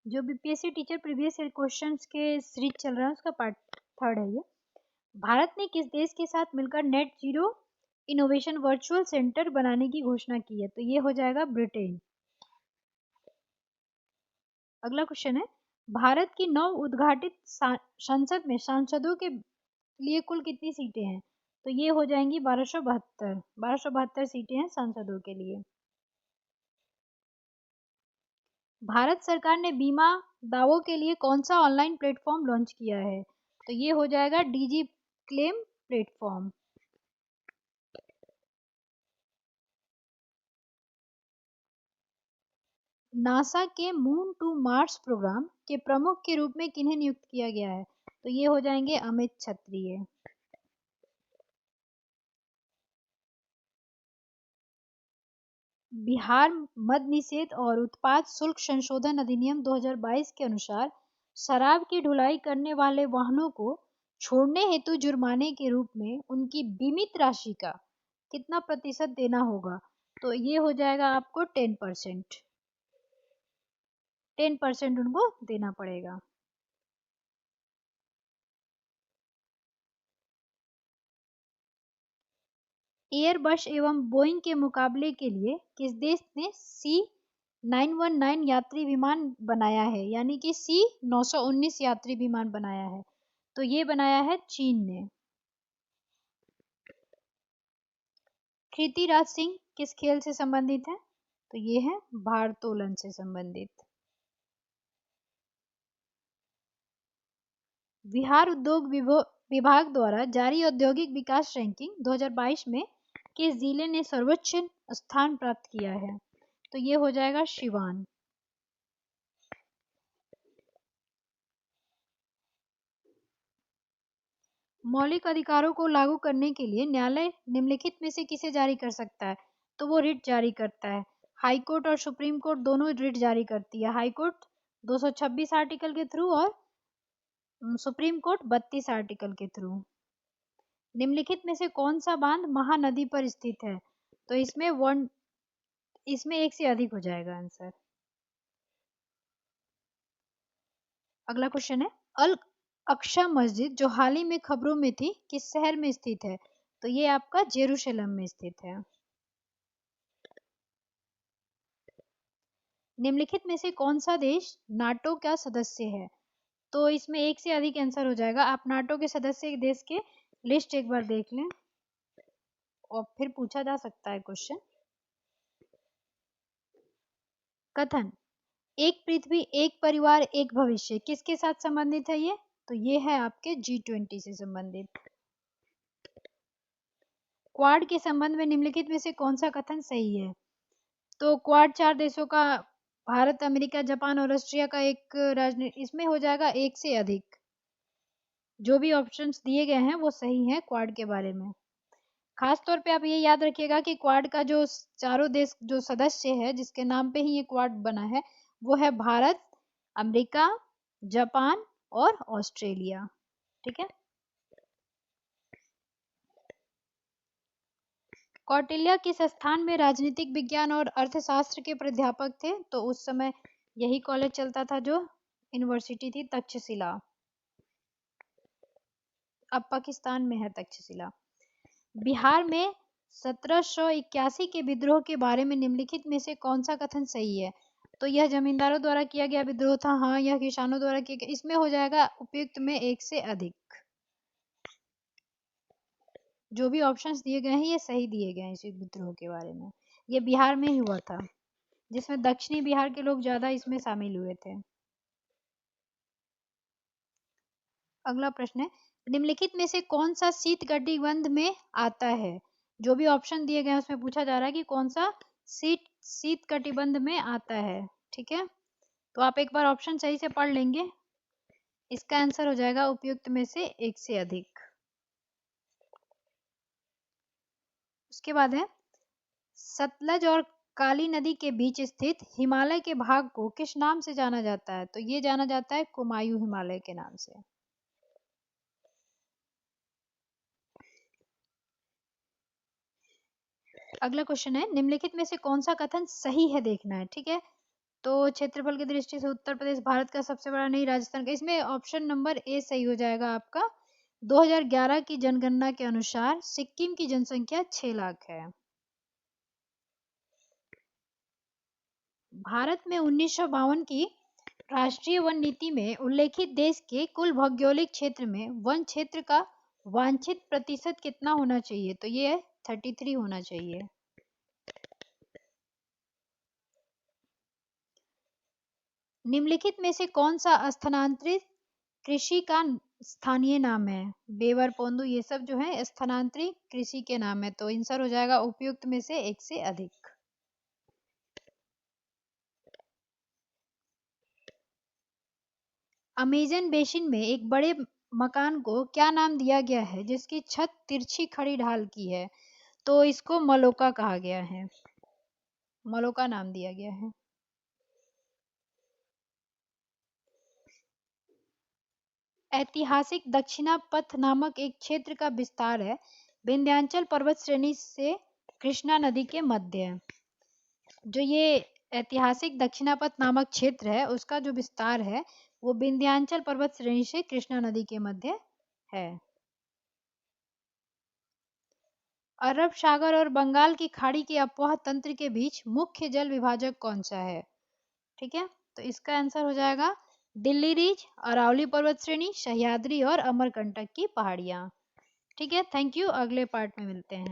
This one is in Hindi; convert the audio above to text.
जो BPSC teacher previous year questions के सीरीज चल रहा है उसका पार्ट 3 है ये। भारत ने किस देश के साथ मिलकर net zero innovation virtual centre बनाने की घोषणा की है? तो ये हो जाएगा ब्रिटेन। अगला क्वेश्चन है, भारत की नव उद्घाटित संसद में सांसदों के लिए कुल कितनी सीटें हैं? तो ये हो जाएंगी 1272 सीटें हैं सांसदों के लिए। भारत सरकार ने बीमा दावों के लिए कौन सा ऑनलाइन प्लेटफॉर्म लॉन्च किया है? तो ये हो जाएगा डीजी क्लेम प्लेटफॉर्म। नासा के मून टू मार्स प्रोग्राम के प्रमुख के रूप में किन्हें नियुक्त किया गया है? तो ये हो जाएंगे अमित क्षत्रिय। बिहार मद निषेध और उत्पाद शुल्क संशोधन अधिनियम 2022 के अनुसार शराब की ढुलाई करने वाले वाहनों को छोड़ने हेतु जुर्माने के रूप में उनकी बीमित राशि का कितना प्रतिशत देना होगा? तो ये हो जाएगा आपको 10%। 10% उनको देना पड़ेगा। एयरबस एवं बोइंग के मुकाबले के लिए किस देश ने C919 यात्री विमान बनाया है, यानी कि C919 यात्री विमान बनाया है? तो ये बनाया है चीन ने। कृतिराज सिंह किस खेल से संबंधित है? तो ये है भारोत्तोलन से संबंधित। बिहार उद्योग विभाग द्वारा जारी औद्योगिक विकास रैंकिंग 2022 में किस जिले ने सर्वोच्च स्थान प्राप्त किया है? तो ये हो जाएगा सिवान। मौलिक अधिकारों को लागू करने के लिए न्यायालय निम्नलिखित में से किसे जारी कर सकता है? तो वो रिट जारी करता है। हाई कोर्ट और सुप्रीम कोर्ट दोनों रिट जारी करती है। हाई कोर्ट 226 आर्टिकल के थ्रू और सुप्रीम कोर्ट 32 आर्टिकल के थ्रू। निम्नलिखित में से कौन सा बांध महानदी पर स्थित है? तो इसमें एक से अधिक हो जाएगा आंसर। अगला क्वेश्चन है, अल अक्शा मस्जिद जो हाल ही में खबरों में थी किस शहर में स्थित है? तो ये आपका जेरूशलम में स्थित है। निम्नलिखित में से कौन सा देश नाटो का सदस्य है? तो इसमें एक से अधिक आंसर हो जाएगा। आप नाटो के सदस्य देश के लिस्ट एक बार देख लें और फिर पूछा जा सकता है क्वेश्चन। कथन एक पृथ्वी एक परिवार एक भविष्य किसके साथ संबंधित है ये? तो ये है आपके G20 से संबंधित। क्वाड के संबंध में निम्नलिखित में से कौन सा कथन सही है? तो क्वाड 4 देशों का भारत, अमेरिका, जापान और ऑस्ट्रिया का एक राजनीति, इसमें हो जाएगा एक से अधिक। जो भी ऑप्शंस दिए गए हैं वो सही है क्वाड के बारे में। खास तौर पे आप ये याद रखिएगा कि क्वाड का जो चारों देश जो सदस्य है जिसके नाम पे ही ये क्वाड बना है वो है भारत, अमेरिका, जापान और ऑस्ट्रेलिया। ठीक है। कौटिल्य किस स्थान में राजनीतिक विज्ञान और अर्थशास्त्र के प्राध्यापक थे? तो उस समय यही कॉलेज चलता था जो यूनिवर्सिटी थी तक्षशिला। अब पाकिस्तान में है तक्षशिला। बिहार में 1781 के विद्रोह के बारे में निम्नलिखित में से कौन सा कथन सही है? तो यह जमींदारों द्वारा किया गया विद्रोह था। हाँ, यह किसानों द्वारा किया गया। इसमें हो जाएगा उपयुक्त में एक से अधिक। जो भी ऑप्शंस दिए गए हैं ये सही दिए गए हैं इस विद्रोह के बारे में। ये बिहार में ही हुआ था जिसमें दक्षिणी बिहार के लोग ज्यादा इसमें शामिल हुए थे। अगला प्रश्न है, निम्नलिखित में से कौन सा शीत कटिबंध में आता है? जो भी ऑप्शन दिए गए हैं उसमें पूछा जा रहा है कि कौन सा शीत कटिबंध में आता है। ठीक है, तो आप एक बार ऑप्शन सही से पढ़ लेंगे। इसका आंसर हो जाएगा उपयुक्त में से एक से अधिक। उसके बाद है, सतलज और काली नदी के बीच स्थित हिमालय के भाग को किस नाम से जाना जाता है? तो ये जाना जाता है कुमायूं हिमालय के नाम से। अगला क्वेश्चन है, निम्नलिखित में से कौन सा कथन सही है देखना है। ठीक है, तो क्षेत्रफल की दृष्टि से उत्तर प्रदेश भारत का सबसे बड़ा, नहीं राजस्थान का। इसमें ऑप्शन नंबर ए सही हो जाएगा आपका। 2011 की जनगणना के अनुसार सिक्किम की जनसंख्या 6 लाख है। भारत में 1952 की राष्ट्रीय वन नीति में उल्लेखित देश के कुल भौगोलिक क्षेत्र में वन क्षेत्र का वांछित प्रतिशत कितना होना चाहिए? तो ये 33 होना चाहिए। निम्नलिखित में से कौन सा स्थानांतरित कृषि का स्थानीय नाम है? बेवर, पोंदू, ये सब जो है स्थानांतरित कृषि के नाम है। तो आंसर हो जाएगा उपयुक्त में से एक से अधिक। अमेजन बेसिन में एक बड़े मकान को क्या नाम दिया गया है जिसकी छत तिरछी खड़ी ढाल की है? तो इसको मलोका कहा गया है। मलोका नाम दिया गया है। ऐतिहासिक दक्षिणापथ नामक एक क्षेत्र का विस्तार है विंध्याचल पर्वत श्रेणी से कृष्णा नदी के मध्य। जो ये ऐतिहासिक दक्षिणापथ नामक क्षेत्र है उसका जो विस्तार है वो विंध्याचल पर्वत श्रेणी से कृष्णा नदी के मध्य है। अरब सागर और बंगाल की खाड़ी के अपवाह तंत्र के बीच मुख्य जल विभाजक कौन सा है? ठीक है, तो इसका आंसर हो जाएगा दिल्ली रिज, अरावली पर्वत श्रेणी, सह्याद्री और अमरकंटक की पहाड़ियां। ठीक है, थैंक यू, अगले पार्ट में मिलते हैं।